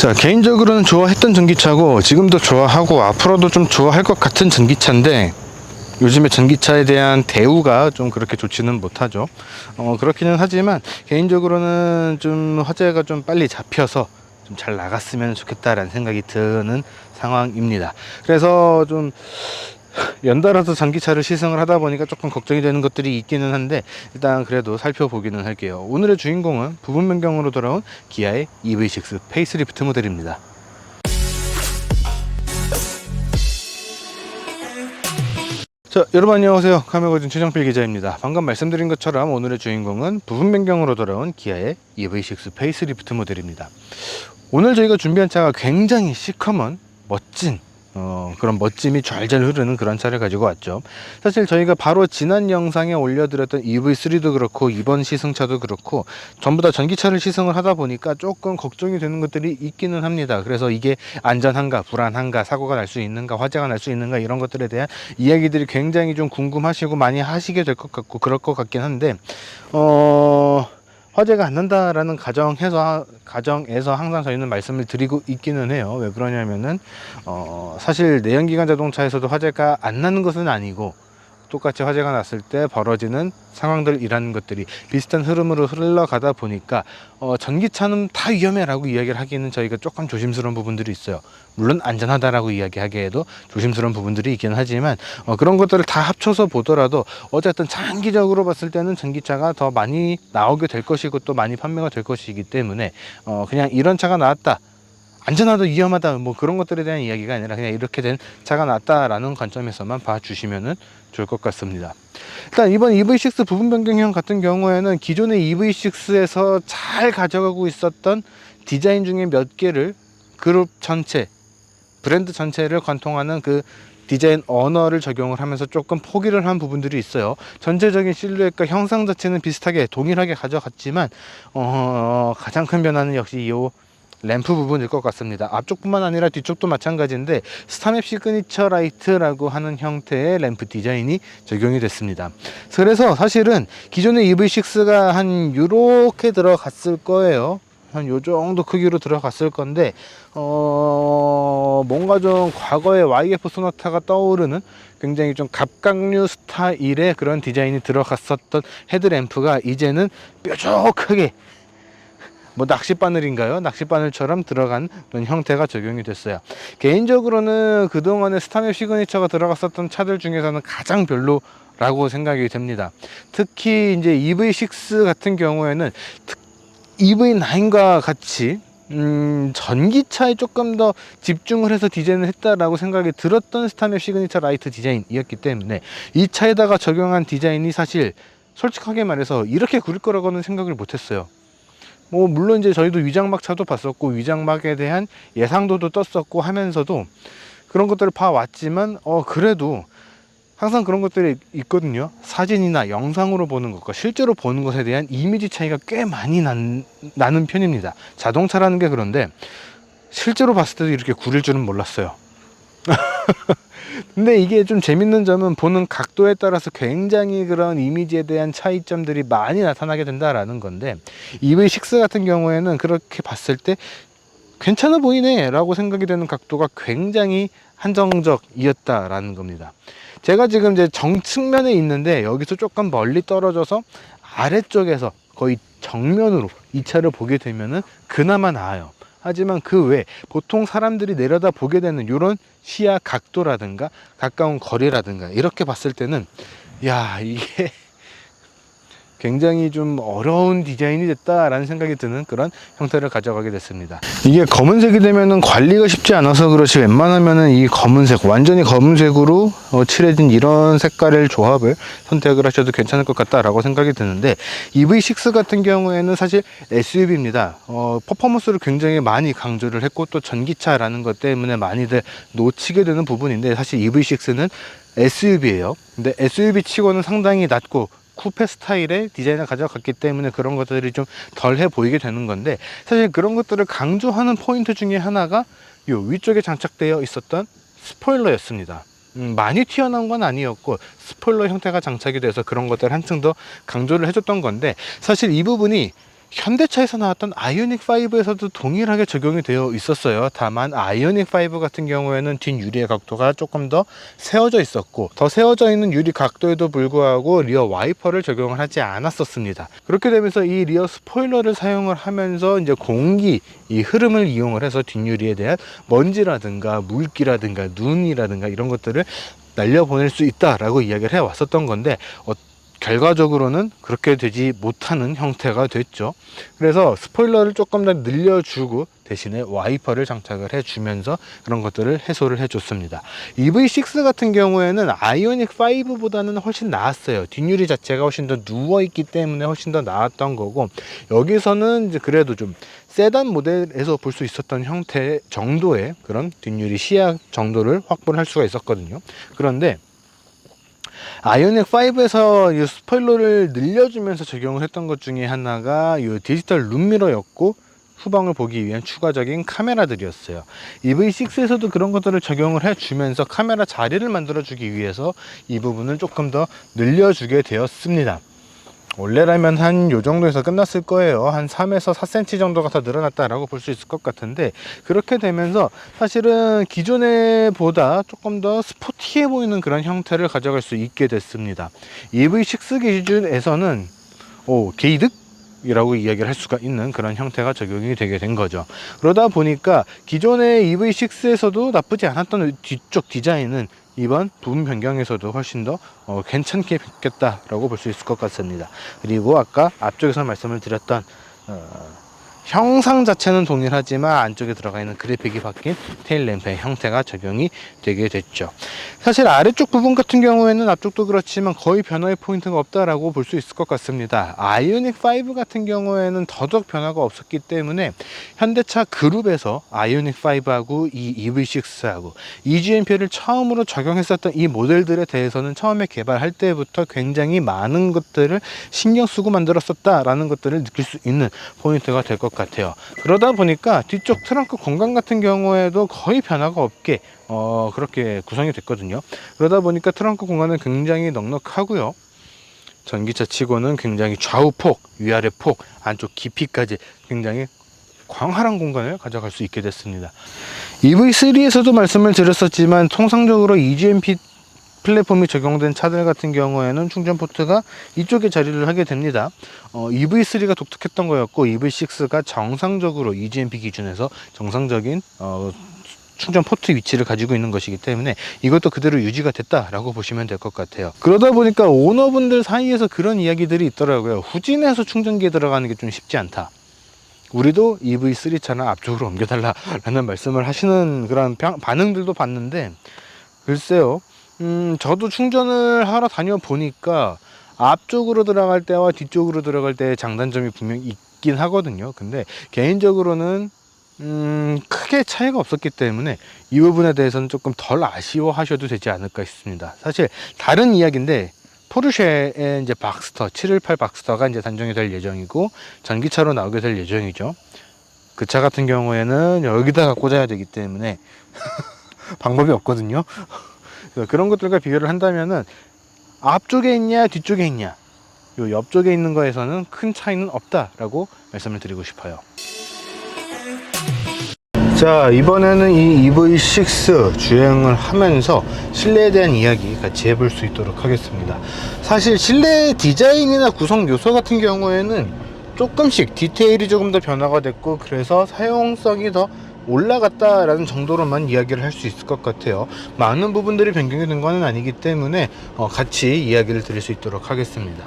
자, 개인적으로는 좋아했던 전기차고 지금도 좋아하고 앞으로도 좀 좋아할 것 같은 전기차인데 요즘에 전기차에 대한 대우가 좀 그렇게 좋지는 못하죠. 그렇기는 하지만 개인적으로는 좀 화제가 좀 빨리 잡혀서 좀 잘 나갔으면 좋겠다라는 생각이 드는 상황입니다. 그래서 좀 연달아서 전기차를 시승을 하다 보니까 조금 걱정이 되는 것들이 있기는 한데 일단 그래도 살펴보기는 할게요. 오늘의 주인공은 부분 변경으로 돌아온 기아의 EV6 페이스리프트 모델입니다. 자, 여러분 안녕하세요. 카메거진 최정필 기자입니다. 방금 말씀드린 것처럼 오늘의 주인공은 부분 변경으로 돌아온 기아의 EV6 페이스리프트 모델입니다. 오늘 저희가 준비한 차가 굉장히 시커먼 멋진 그런 멋짐이 좔좔 흐르는 그런 차를 가지고 왔죠. 사실 저희가 바로 지난 영상에 올려드렸던 EV3도 그렇고 이번 시승차도 그렇고 전부 다 전기차를 시승을 하다 보니까 조금 걱정이 되는 것들이 있기는 합니다. 그래서 이게 안전한가 불안한가, 사고가 날 수 있는가, 화재가 날 수 있는가, 이런 것들에 대한 이야기들이 굉장히 좀 궁금하시고 많이 하시게 될 것 같고 그럴 것 같긴 한데 화재가 안 난다라는 가정에서 항상 저희는 말씀을 드리고 있기는 해요. 왜 그러냐면은 사실 내연기관 자동차에서도 화재가 안 나는 것은 아니고 똑같이 화재가 났을 때 벌어지는 상황들이라는 것들이 비슷한 흐름으로 흘러가다 보니까 전기차는 다 위험해라고 이야기를 하기에는 저희가 조금 조심스러운 부분들이 있어요. 물론 안전하다라고 이야기하기에도 조심스러운 부분들이 있긴 하지만 그런 것들을 다 합쳐서 보더라도 어쨌든 장기적으로 봤을 때는 전기차가 더 많이 나오게 될 것이고 또 많이 판매가 될 것이기 때문에 그냥 이런 차가 나왔다, 안전하다 위험하다 뭐 그런 것들에 대한 이야기가 아니라 그냥 이렇게 된 차가 나왔다라는 관점에서만 봐주시면은 좋을 것 같습니다. 일단 이번 EV6 부분 변경형 같은 경우에는 기존의 EV6에서 잘 가져가고 있었던 디자인 중에 몇 개를 그룹 전체, 브랜드 전체를 관통하는 그 디자인 언어를 적용을 하면서 조금 포기를 한 부분들이 있어요. 전체적인 실루엣과 형상 자체는 비슷하게 동일하게 가져갔지만 가장 큰 변화는 역시 이 램프 부분일 것 같습니다. 앞쪽뿐만 아니라 뒤쪽도 마찬가지인데 스타맵 시그니처 라이트라고 하는 형태의 램프 디자인이 적용이 됐습니다. 그래서 사실은 기존의 EV6가 한 요렇게 들어갔을 거예요. 한 요 정도 크기로 들어갔을 건데 뭔가 좀 과거의 YF 소나타가 떠오르는 굉장히 좀 갑각류 스타일의 그런 디자인이 들어갔었던 헤드램프가 이제는 뾰족하게 뭐 낚싯바늘인가요? 낚싯바늘처럼 들어간 그런 형태가 적용이 됐어요. 개인적으로는 그동안에 스타맵 시그니처가 들어갔었던 차들 중에서는 가장 별로라고 생각이 됩니다. 특히 이제 EV6 같은 경우에는 EV9과 같이 전기차에 조금 더 집중을 해서 디자인을 했다라고 생각이 들었던 스타맵 시그니처 라이트 디자인이었기 때문에 이 차에다가 적용한 디자인이 사실 솔직하게 말해서 이렇게 구릴 거라고는 생각을 못했어요. 뭐 물론 이제 저희도 위장막 차도 봤었고 위장막에 대한 예상도도 떴었고 하면서도 그런 것들을 봐왔지만 그래도 항상 그런 것들이 있거든요. 사진이나 영상으로 보는 것과 실제로 보는 것에 대한 이미지 차이가 꽤 많이 나는 편입니다. 자동차라는 게 그런데 실제로 봤을 때도 이렇게 구릴 줄은 몰랐어요. 근데 이게 좀 재밌는 점은 보는 각도에 따라서 굉장히 그런 이미지에 대한 차이점들이 많이 나타나게 된다라는 건데 EV6 같은 경우에는 그렇게 봤을 때 괜찮아 보이네 라고 생각이 되는 각도가 굉장히 한정적이었다라는 겁니다. 제가 지금 이제 정측면에 있는데 여기서 조금 멀리 떨어져서 아래쪽에서 거의 정면으로 이 차를 보게 되면은 그나마 나아요. 하지만 그 외 보통 사람들이 내려다 보게 되는 이런 시야 각도라든가 가까운 거리라든가 이렇게 봤을 때는 야, 이게 굉장히 좀 어려운 디자인이 됐다라는 생각이 드는 그런 형태를 가져가게 됐습니다. 이게 검은색이 되면은 관리가 쉽지 않아서 그렇지 웬만하면은 이 검은색, 완전히 검은색으로 칠해진 이런 색깔의 조합을 선택을 하셔도 괜찮을 것 같다라고 생각이 드는데 EV6 같은 경우에는 사실 SUV입니다. 퍼포먼스를 굉장히 많이 강조를 했고 또 전기차라는 것 때문에 많이들 놓치게 되는 부분인데 사실 EV6는 SUV예요. 근데 SUV 치고는 상당히 낮고 쿠페 스타일의 디자인을 가져갔기 때문에 그런 것들이 좀 덜해 보이게 되는 건데 사실 그런 것들을 강조하는 포인트 중에 하나가 요 위쪽에 장착되어 있었던 스포일러였습니다. 많이 튀어나온 건 아니었고 스포일러 형태가 장착이 돼서 그런 것들을 한층 더 강조를 해줬던 건데 사실 이 부분이 현대차에서 나왔던 아이오닉 5에서도 동일하게 적용이 되어 있었어요. 다만 아이오닉 5 같은 경우에는 뒷유리의 각도가 조금 더 세워져 있었고, 더 세워져 있는 유리 각도에도 불구하고 리어 와이퍼를 적용을 하지 않았었습니다. 그렇게 되면서 이 리어 스포일러를 사용을 하면서 이제 공기 이 흐름을 이용을 해서 뒷유리에 대한 먼지라든가 물기라든가 눈이라든가 이런 것들을 날려보낼 수 있다라고 이야기를 해 왔었던 건데, 결과적으로는 그렇게 되지 못하는 형태가 됐죠. 그래서 스포일러를 조금 더 늘려주고 대신에 와이퍼를 장착을 해주면서 그런 것들을 해소를 해줬습니다. EV6 같은 경우에는 아이오닉 5보다는 훨씬 나았어요. 뒷유리 자체가 훨씬 더 누워있기 때문에 훨씬 더 나았던 거고, 여기서는 이제 그래도 좀 세단 모델에서 볼 수 있었던 형태 정도의 그런 뒷유리 시야 정도를 확보를 할 수가 있었거든요. 그런데 아이오닉 5에서 이 스포일러를 늘려주면서 적용을 했던 것 중에 하나가 이 디지털 룸미러였고, 후방을 보기 위한 추가적인 카메라들이었어요. EV6에서도 그런 것들을 적용을 해주면서 카메라 자리를 만들어주기 위해서 이 부분을 조금 더 늘려주게 되었습니다. 원래라면 한 요 정도에서 끝났을 거예요. 한 3에서 4cm 정도가 더 늘어났다라고 볼 수 있을 것 같은데, 그렇게 되면서 사실은 기존에 보다 조금 더 스포티해 보이는 그런 형태를 가져갈 수 있게 됐습니다. EV6 기준에서는 게이득? 이라고 이야기를 할 수가 있는 그런 형태가 적용이 되게 된 거죠. 그러다 보니까 기존의 EV6에서도 나쁘지 않았던 뒤쪽 디자인은 이번 부분 변경에서도 훨씬 더 괜찮게 바뀌었다라고 볼 수 있을 것 같습니다. 그리고 아까 앞쪽에서 말씀을 드렸던 형상 자체는 동일하지만 안쪽에 들어가 있는 그래픽이 바뀐 테일 램프의 형태가 적용이 되게 됐죠. 사실 아래쪽 부분 같은 경우에는 앞쪽도 그렇지만 거의 변화의 포인트가 없다라고 볼 수 있을 것 같습니다. 아이오닉 5 같은 경우에는 더더욱 변화가 없었기 때문에 현대차 그룹에서 아이오닉 5하고 이 EV6하고 EGMP를 처음으로 적용했었던 이 모델들에 대해서는 처음에 개발할 때부터 굉장히 많은 것들을 신경 쓰고 만들었었다라는 것들을 느낄 수 있는 포인트가 될 것 같아요. 그러다 보니까 뒤쪽 트렁크 공간 같은 경우에도 거의 변화가 없게 그렇게 구성이 됐거든요. 그러다 보니까 트렁크 공간은 굉장히 넉넉하고요. 전기차 치고는 굉장히 좌우 폭, 위아래 폭, 안쪽 깊이까지 굉장히 광활한 공간을 가져갈 수 있게 됐습니다. EV3에서도 말씀을 드렸었지만 통상적으로 EGMP 플랫폼이 적용된 차들 같은 경우에는 충전 포트가 이쪽에 자리를 하게 됩니다. EV3가 독특했던 거였고, EV6가 정상적으로 EGMP 기준에서 정상적인 충전 포트 위치를 가지고 있는 것이기 때문에 이것도 그대로 유지가 됐다라고 보시면 될 것 같아요. 그러다 보니까 오너분들 사이에서 그런 이야기들이 있더라고요. 후진해서 충전기에 들어가는 게 좀 쉽지 않다. 우리도 EV3 차는 앞쪽으로 옮겨달라 라는 말씀을 하시는 그런 반응들도 봤는데, 글쎄요, 저도 충전을 하러 다녀보니까 앞쪽으로 들어갈 때와 뒤쪽으로 들어갈 때의 장단점이 분명히 있긴 하거든요. 근데 개인적으로는 크게 차이가 없었기 때문에 이 부분에 대해서는 조금 덜 아쉬워하셔도 되지 않을까 싶습니다. 사실 다른 이야기인데, 포르쉐의 이제 박스터 718 박스터가 이제 단종이 될 예정이고 전기차로 나오게 될 예정이죠. 그 차 같은 경우에는 여기다가 꽂아야 되기 때문에 방법이 없거든요. 그런 것들과 비교를 한다면은 앞쪽에 있냐 뒤쪽에 있냐, 요 옆쪽에 있는 거에서는 큰 차이는 없다라고 말씀을 드리고 싶어요. 자, 이번에는 이 EV6 주행을 하면서 실내에 대한 이야기 같이 해볼 수 있도록 하겠습니다. 사실 실내 디자인이나 구성 요소 같은 경우에는 조금씩 디테일이 조금 더 변화가 됐고, 그래서 사용성이 더 올라갔다라는 정도로만 이야기를 할 수 있을 것 같아요. 많은 부분들이 변경이 된 것은 아니기 때문에 같이 이야기를 드릴 수 있도록 하겠습니다.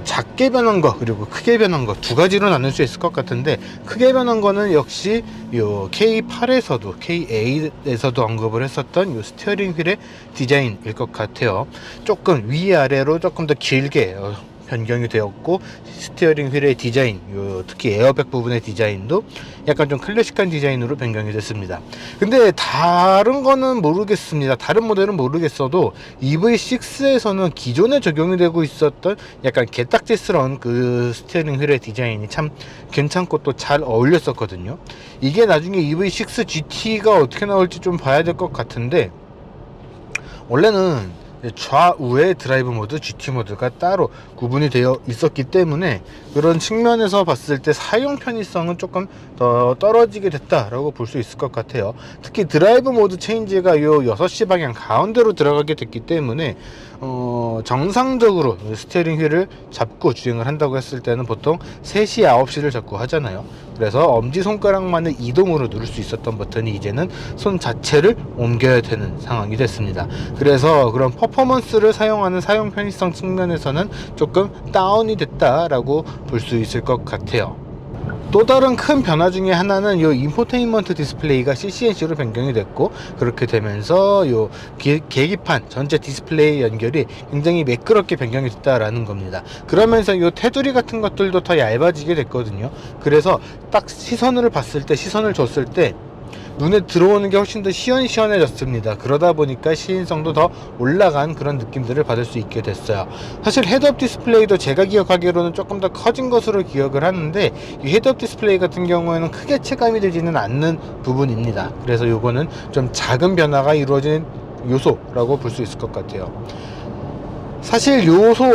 작게 변한 거 그리고 크게 변한 거 두 가지로 나눌 수 있을 것 같은데, 크게 변한 거는 역시 요 K8에서도 K8에서도 언급을 했었던 요 스티어링 휠의 디자인일 것 같아요. 조금 위아래로 조금 더 길게 변경이 되었고, 스티어링 휠의 디자인, 특히 에어백 부분의 디자인도 약간 좀 클래식한 디자인으로 변경이 됐습니다. 근데 다른 거는 모르겠습니다. 다른 모델은 모르겠어도 EV6에서는 기존에 적용이 되고 있었던 약간 게딱지스러운 그 스티어링 휠의 디자인이 참 괜찮고 또 잘 어울렸었거든요. 이게 나중에 EV6 GT가 어떻게 나올지 좀 봐야 될 것 같은데, 원래는 좌우의 드라이브 모드, GT 모드가 따로 구분이 되어 있었기 때문에 그런 측면에서 봤을 때 사용 편의성은 조금 더 떨어지게 됐다라고 볼 수 있을 것 같아요. 특히 드라이브 모드 체인지가 요 6시 방향 가운데로 들어가게 됐기 때문에 정상적으로 스티어링 휠을 잡고 주행을 한다고 했을 때는 보통 3시, 9시를 잡고 하잖아요. 그래서 엄지손가락만의 이동으로 누를 수 있었던 버튼이 이제는 손 자체를 옮겨야 되는 상황이 됐습니다. 그래서 그런 퍼포먼스를 사용하는 사용 편의성 측면에서는 조금 다운이 됐다라고 볼 수 있을 것 같아요. 또 다른 큰 변화 중에 하나는 요 인포테인먼트 디스플레이가 CCNC로 변경이 됐고, 그렇게 되면서 요 계기판 전체 디스플레이 연결이 굉장히 매끄럽게 변경이 됐다라는 겁니다. 그러면서 요 테두리 같은 것들도 더 얇아지게 됐거든요. 그래서 딱 시선을 봤을 때, 시선을 줬을 때 눈에 들어오는 게 훨씬 더 시원시원해졌습니다. 그러다 보니까 시인성도 더 올라간 그런 느낌들을 받을 수 있게 됐어요. 사실 헤드업 디스플레이도 제가 기억하기로는 조금 더 커진 것으로 기억을 하는데, 이 헤드업 디스플레이 같은 경우에는 크게 체감이 되지는 않는 부분입니다. 그래서 요거는 좀 작은 변화가 이루어진 요소라고 볼 수 있을 것 같아요. 사실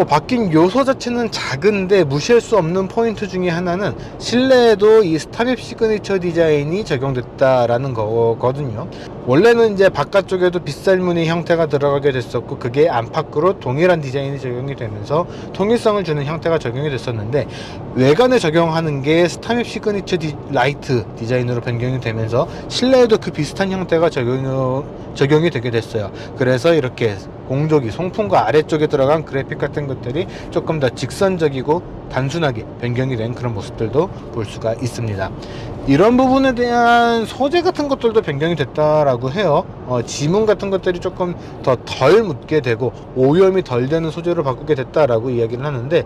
바뀐 요소 자체는 작은데 무시할 수 없는 포인트 중에 하나는 실내에도 이 스탑입 시그니처 디자인이 적용됐다라는 거거든요. 원래는 이제 바깥쪽에도 빗살무늬 형태가 들어가게 됐었고, 그게 안팎으로 동일한 디자인이 적용이 되면서 통일성을 주는 형태가 적용이 됐었는데, 외관에 적용하는 게 스탑입 시그니처 라이트 디자인으로 변경이 되면서 실내에도 그 비슷한 형태가 적용이 되게 됐어요. 그래서 이렇게 공조기 송풍과 아래쪽에 들어간 그래픽 같은 것들이 조금 더 직선적이고 단순하게 변경이 된 그런 모습들도 볼 수가 있습니다. 이런 부분에 대한 소재 같은 것들도 변경이 됐다라고 해요. 지문 같은 것들이 조금 더 덜 묻게 되고 오염이 덜 되는 소재로 바꾸게 됐다라고 이야기를 하는데,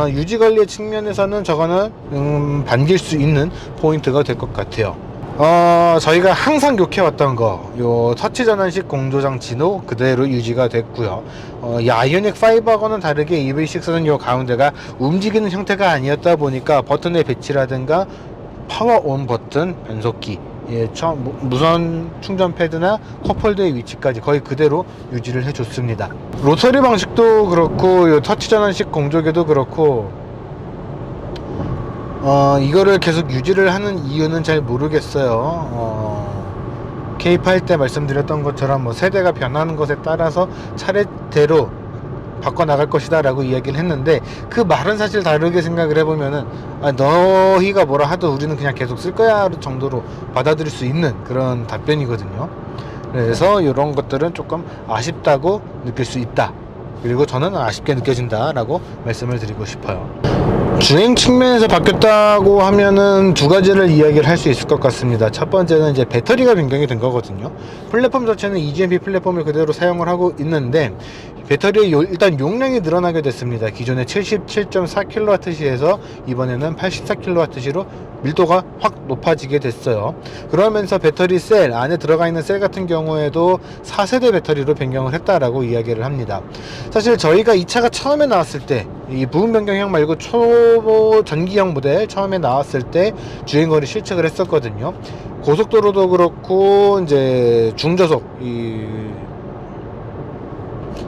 유지관리의 측면에서는 저거는 반길 수 있는 포인트가 될 것 같아요. 저희가 항상 욕해왔던 요 터치 전환식 공조 장치도 그대로 유지가 됐고요. 이 아이오닉 5하고는 다르게 EV6는 요 가운데가 움직이는 형태가 아니었다 보니까 버튼의 배치라든가 파워 온 버튼, 변속기, 무선 충전 패드나 컵홀더의 위치까지 거의 그대로 유지를 해줬습니다. 로터리 방식도 그렇고 요 터치 전환식 공조기도 그렇고, 이거를 계속 유지를 하는 이유는 잘 모르겠어요. 개입할 때 말씀드렸던 것처럼 세대가 변하는 것에 따라서 차례대로 바꿔나갈 것이다 라고 이야기를 했는데, 그 말은 사실 다르게 생각을 해보면은 너희가 뭐라 하도 우리는 그냥 계속 쓸 거야 정도로 받아들일 수 있는 그런 답변이거든요. 그래서 이런 것들은 조금 아쉽다고 느낄 수 있다, 그리고 저는 아쉽게 느껴진다 라고 말씀을 드리고 싶어요. 주행 측면에서 바뀌었다고 하면은 두 가지를 이야기를 할 수 있을 것 같습니다. 첫 번째는 이제 배터리가 변경이 된 거거든요. 플랫폼 자체는 EGMP 플랫폼을 그대로 사용을 하고 있는데, 배터리의 일단 용량이 늘어나게 됐습니다. 기존에 77.4kWh에서 이번에는 84kWh로 밀도가 확 높아지게 됐어요. 그러면서 배터리 셀 안에 들어가 있는 셀 같은 경우에도 4세대 배터리로 변경을 했다라고 이야기를 합니다. 사실 저희가 이 차가 처음에 나왔을 때, 이 부분 변경형 말고 초보 전기형 모델 처음에 나왔을 때 주행거리 실측을 했었거든요. 고속도로도 그렇고 이제 중저속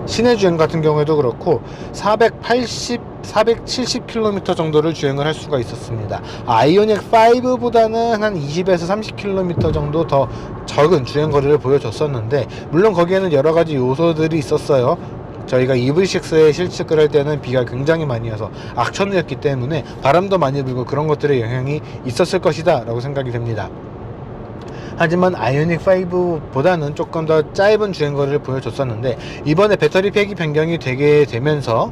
시내 주행 같은 경우에도 그렇고 470km 정도를 주행을 할 수가 있었습니다. 아이오닉 5보다는 한 20에서 30km 정도 더 적은 주행거리를 보여줬었는데, 물론 거기에는 여러가지 요소들이 있었어요. 저희가 EV6에 실측을 할 때는 비가 굉장히 많이 와서 악천후였기 때문에 바람도 많이 불고 그런 것들의 영향이 있었을 것이다 라고 생각이 됩니다. 하지만 아이오닉 5보다는 조금 더 짧은 주행거리를 보여줬었는데, 이번에 배터리 팩이 변경이 되게 되면서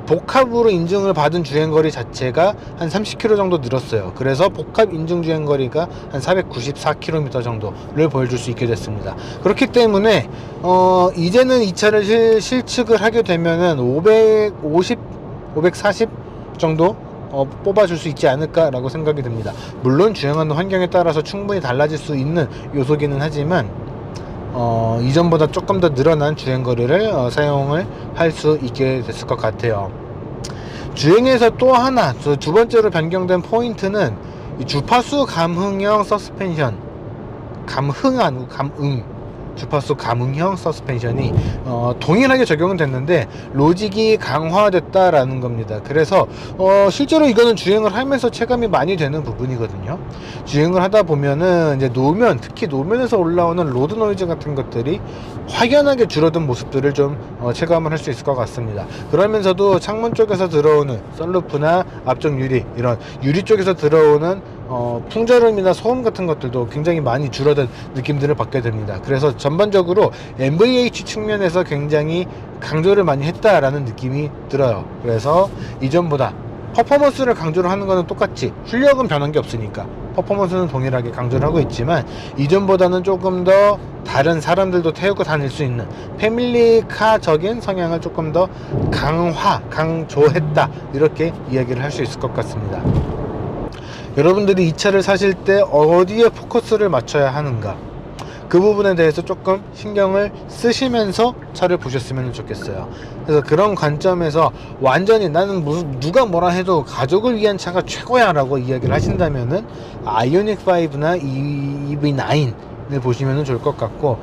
복합으로 인증을 받은 주행거리 자체가 한 30km 정도 늘었어요. 그래서 복합 인증 주행거리가 한 494km 정도를 보여줄 수 있게 됐습니다. 그렇기 때문에 이제는 이 차를 실측을 하게 되면은 540 정도 뽑아줄 수 있지 않을까 라고 생각이 듭니다. 물론 주행하는 환경에 따라서 충분히 달라질 수 있는 요소기는 하지만 이전보다 조금 더 늘어난 주행거리를 사용을 할 수 있게 됐을 것 같아요. 주행에서 또 하나, 두 번째로 변경된 포인트는 이 주파수 감흥형 서스펜션, 감흥 아니고 감응, 주파수 감응형 서스펜션이 동일하게 적용은 됐는데 로직이 강화됐다라는 겁니다. 그래서 실제로 이거는 주행을 하면서 체감이 많이 되는 부분이거든요. 주행을 하다 보면은 이제 노면, 특히 노면에서 올라오는 로드 노이즈 같은 것들이 확연하게 줄어든 모습들을 좀 체감을 할 수 있을 것 같습니다. 그러면서도 창문 쪽에서 들어오는 썬루프나 앞쪽 유리, 이런 유리 쪽에서 들어오는 풍절음이나 소음 같은 것들도 굉장히 많이 줄어든 느낌들을 받게 됩니다. 그래서 전반적으로 NVH 측면에서 굉장히 강조를 많이 했다라는 느낌이 들어요. 그래서 이전보다 퍼포먼스를 강조를 하는 거는 똑같지, 출력은 변한 게 없으니까 퍼포먼스는 동일하게 강조를 하고 있지만 이전보다는 조금 더 다른 사람들도 태우고 다닐 수 있는 패밀리카적인 성향을 조금 더 강조했다, 이렇게 이야기를 할 수 있을 것 같습니다. 여러분들이 이 차를 사실 때 어디에 포커스를 맞춰야 하는가, 그 부분에 대해서 조금 신경을 쓰시면서 차를 보셨으면 좋겠어요. 그래서 그런 관점에서 완전히 나는 누가 뭐라 해도 가족을 위한 차가 최고야 라고 이야기를 하신다면은 아이오닉 5나 EV9을 보시면 좋을 것 같고,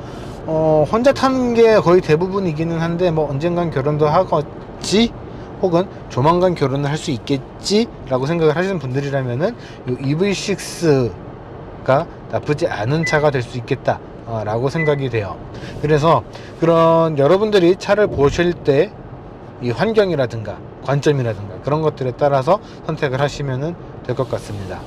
혼자 타는 게 거의 대부분이기는 한데 뭐 언젠간 결혼도 하겠지, 혹은 조만간 결혼을 할 수 있겠지 라고 생각을 하시는 분들이라면은 이 EV6가 나쁘지 않은 차가 될 수 있겠다 라고 생각이 돼요. 그래서 그런 여러분들이 차를 보실 때 이 환경이라든가 관점이라든가 그런 것들에 따라서 선택을 하시면 될 것 같습니다.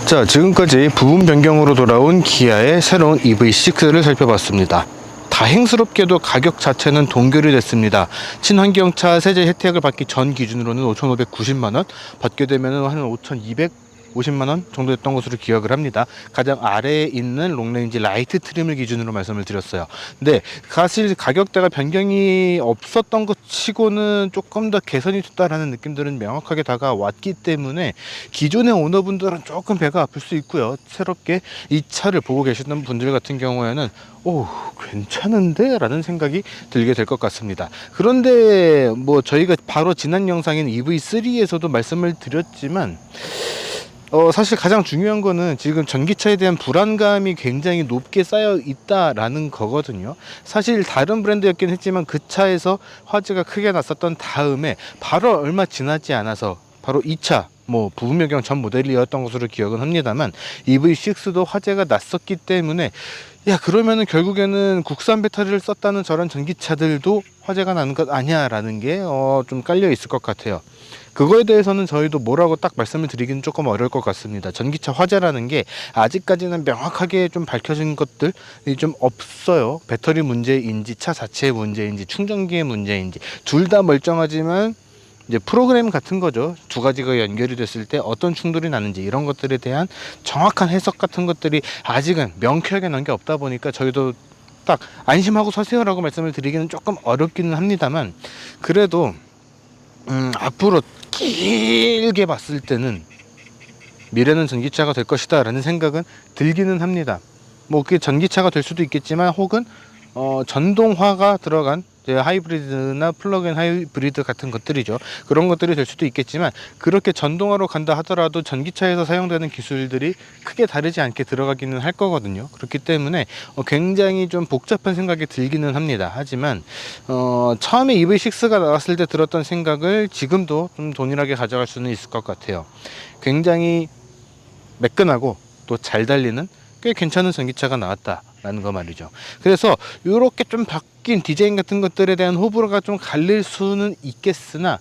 자, 지금까지 부분 변경으로 돌아온 기아의 새로운 EV6를 살펴봤습니다. 다행스럽게도 가격 자체는 동결이 됐습니다. 친환경차 세제 혜택을 받기 전 기준으로는 5,590만원, 받게 되면 한 5,250만원 정도 됐던 것으로 기억을 합니다. 가장 아래에 있는 롱레인지 라이트 트림을 기준으로 말씀을 드렸어요. 근데 사실 가격대가 변경이 없었던 것 치고는 조금 더 개선이 됐다라는 느낌들은 명확하게 다가왔기 때문에 기존의 오너분들은 조금 배가 아플 수 있고요. 새롭게 이 차를 보고 계시던 분들 같은 경우에는 오, 괜찮은데? 라는 생각이 들게 될 것 같습니다. 그런데 뭐 저희가 바로 지난 영상인 EV3에서도 말씀을 드렸지만 사실 가장 중요한 거는 지금 전기차에 대한 불안감이 굉장히 높게 쌓여 있다라는 거거든요. 사실 다른 브랜드였긴 했지만 그 차에서 화재가 크게 났었던 다음에 바로 얼마 지나지 않아서 바로 이 차, 뭐 부분 변경 전 모델이었던 것으로 기억은 합니다만 EV6도 화재가 났었기 때문에 야, 그러면은 결국에는 국산 배터리를 썼다는 저런 전기차들도 화재가 나는 것 아니야 라는 게 좀 깔려 있을 것 같아요. 그거에 대해서는 저희도 뭐라고 딱 말씀을 드리기는 조금 어려울 것 같습니다. 전기차 화재라는 게 아직까지는 명확하게 좀 밝혀진 것들이 좀 없어요. 배터리 문제인지 차 자체의 문제인지 충전기의 문제인지 둘 다 멀쩡하지만 이제 프로그램 같은 거죠. 두 가지가 연결이 됐을 때 어떤 충돌이 나는지 이런 것들에 대한 정확한 해석 같은 것들이 아직은 명쾌하게 나온 게 없다 보니까 저희도 딱 안심하고 서세요라고 말씀을 드리기는 조금 어렵기는 합니다만, 그래도 앞으로 길게 봤을 때는 미래는 전기차가 될 것이다 라는 생각은 들기는 합니다. 뭐 그게 전기차가 될 수도 있겠지만 혹은 전동화가 들어간 하이브리드나 플러그인 하이브리드 같은 것들이죠. 그런 것들이 될 수도 있겠지만 그렇게 전동화로 간다 하더라도 전기차에서 사용되는 기술들이 크게 다르지 않게 들어가기는 할 거거든요. 그렇기 때문에 굉장히 좀 복잡한 생각이 들기는 합니다. 하지만 처음에 EV6가 나왔을 때 들었던 생각을 지금도 좀 동일하게 가져갈 수는 있을 것 같아요. 굉장히 매끈하고 또 잘 달리는 꽤 괜찮은 전기차가 나왔다라는 거 말이죠. 그래서 이렇게 좀 바뀐 디자인 같은 것들에 대한 호불호가 좀 갈릴 수는 있겠으나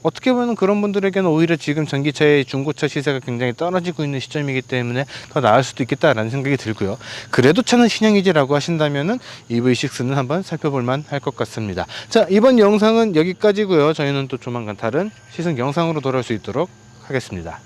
어떻게 보면 그런 분들에게는 오히려 지금 전기차의 중고차 시세가 굉장히 떨어지고 있는 시점이기 때문에 더 나을 수도 있겠다라는 생각이 들고요. 그래도 차는 신형이지라고 하신다면은 EV6는 한번 살펴볼만 할 것 같습니다. 자, 이번 영상은 여기까지고요. 저희는 또 조만간 다른 시승 영상으로 돌아올 수 있도록 하겠습니다.